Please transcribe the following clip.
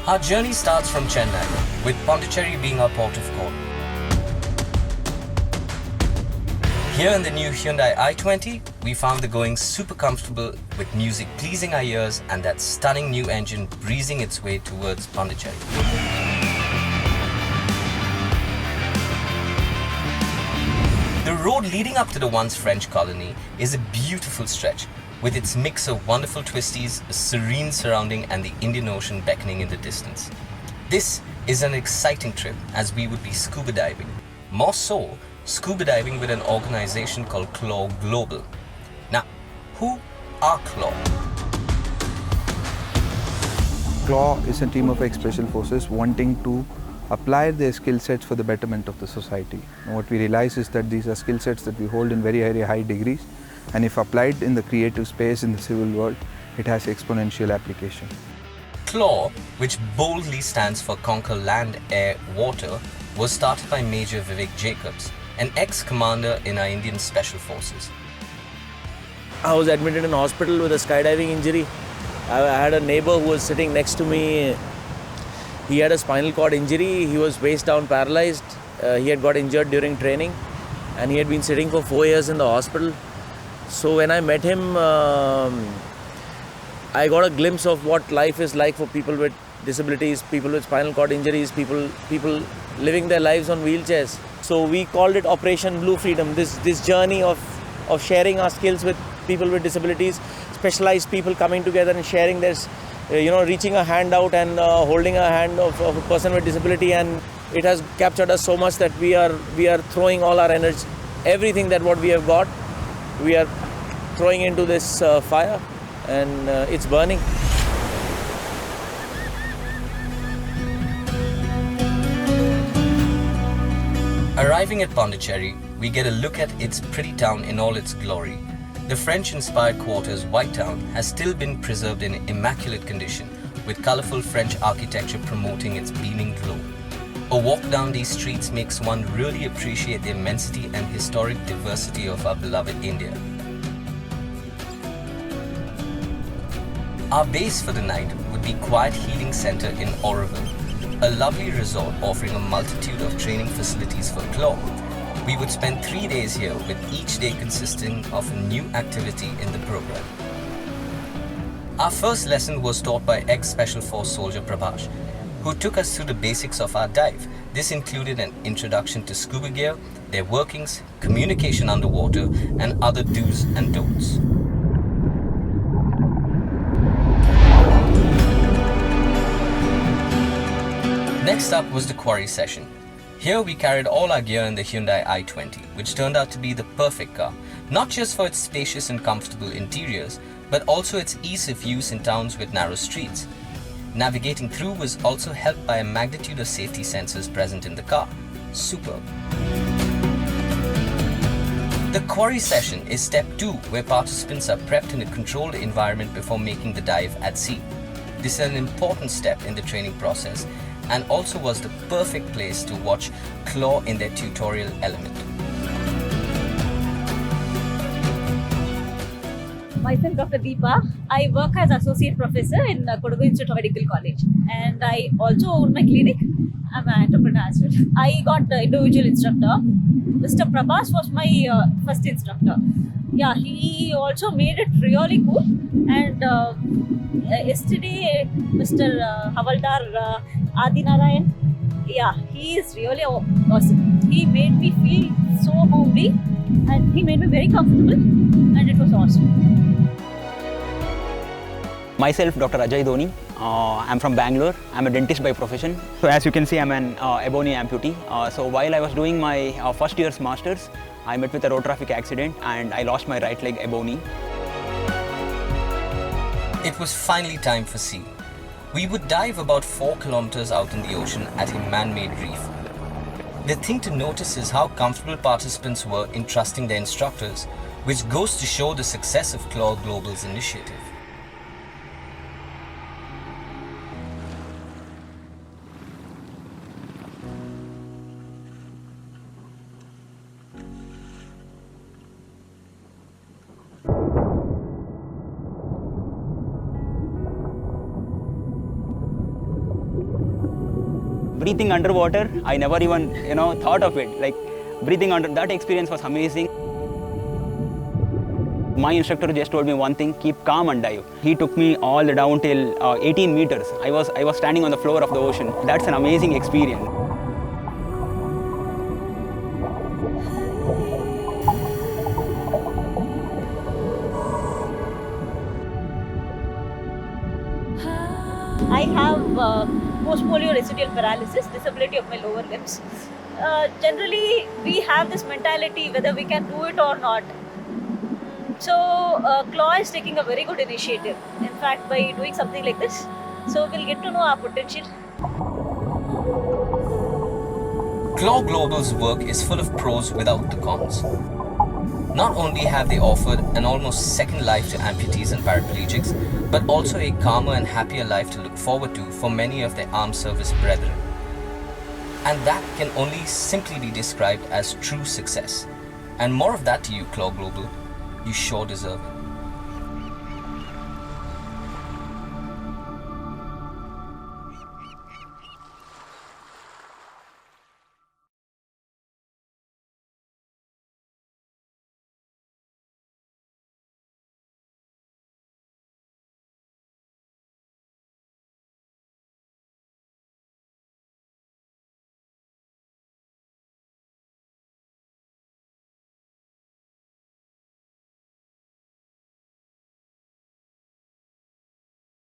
Our journey starts from Chennai, with Pondicherry being our port of call. Here in the new Hyundai i20, we found the going super comfortable with music pleasing our ears and that stunning new engine breezing its way towards Pondicherry. The road leading up to the once French colony is a beautiful stretch with its mix of wonderful twisties, a serene surrounding and the Indian Ocean beckoning in the distance. This is an exciting trip as we would be scuba diving. More so, scuba diving with an organization called Aqua Global. Now, who are Aqua? Aqua is a team of ex-special forces wanting to apply their skill sets for the betterment of the society. And what we realize is that these are skill sets that we hold in very, very high degrees, and if applied in the creative space in the civil world, it has exponential application. CLAW, which boldly stands for Conquer Land, Air, Water, was started by Major Vivek Jacobs, an ex-commander in our Indian Special Forces. I was admitted in hospital with a skydiving injury. I had a neighbor who was sitting next to me. He had a spinal cord injury. He was waist down paralyzed. He had got injured during training and he had been sitting for 4 years in the hospital. So when I met him, I got a glimpse of what life is like for people with disabilities, people with spinal cord injuries, people living their lives on wheelchairs. So we called it Operation Blue Freedom, this journey of sharing our skills with people with disabilities, specialized people coming together and sharing their, reaching a hand out and holding a hand of a person with disability. And it has captured us so much that we are throwing all our energy, everything that what we have got, we are throwing into this fire, and it's burning. Arriving at Pondicherry, we get a look at its pretty town in all its glory. The French-inspired quarters White Town has still been preserved in immaculate condition, with colourful French architecture promoting its beaming glow. A walk down these streets makes one really appreciate the immensity and historic diversity of our beloved India. Our base for the night would be Quiet Healing Centre in Auroville, a lovely resort offering a multitude of training facilities for CLAW. We would spend 3 days here, with each day consisting of a new activity in the program. Our first lesson was taught by ex-Special Force soldier Prabhash, who took us through the basics of our dive. This included an introduction to scuba gear, their workings, communication underwater, and other do's and don'ts. Next up was the quarry session. Here we carried all our gear in the Hyundai i20, which turned out to be the perfect car, not just for its spacious and comfortable interiors, but also its ease of use in towns with narrow streets. Navigating through was also helped by a magnitude of safety sensors present in the car. Superb. The quarry session is step 2, where participants are prepped in a controlled environment before making the dive at sea. This is an important step in the training process and also was the perfect place to watch CLAW in their tutorial element. Myself, Dr. Deepa. I work as Associate Professor in Kodagu Institute of Medical College, and I also own my clinic. I'm an entrepreneur as well. I got the individual instructor. Mr. Prabhas was my first instructor. Yeah, he also made it really cool. And yesterday, Mr. Havaldar Adinarayan, yeah, he is really awesome. He made me feel so homely and he made me very comfortable, and it was awesome. Myself, Dr. Ajay Dhoni. I'm from Bangalore. I'm a dentist by profession. So as you can see, I'm an ebony amputee. So while I was doing my first year's masters, I met with a road traffic accident and I lost my right leg ebony. It was finally time for sea. We would dive about 4 kilometers out in the ocean at a man-made reef. The thing to notice is how comfortable participants were in trusting their instructors, which goes to show the success of Aqua Global's initiative. Breathing underwater, I never even, thought of it. Like breathing under, that experience was amazing. My instructor just told me one thing: keep calm and dive. He took me all the down till 18 meters. I was standing on the floor of the ocean. That's an amazing experience. I have post-polio residual paralysis, disability of my lower limbs. Generally, we have this mentality whether we can do it or not. So, Claw is taking a very good initiative. In fact, by doing something like this, so we'll get to know our potential. Claw Global's work is full of pros without the cons. Not only have they offered an almost second life to amputees and paraplegics, but also a calmer and happier life to look forward to for many of their armed service brethren. And that can only simply be described as true success. And more of that to you, Claw Global. You sure deserve it.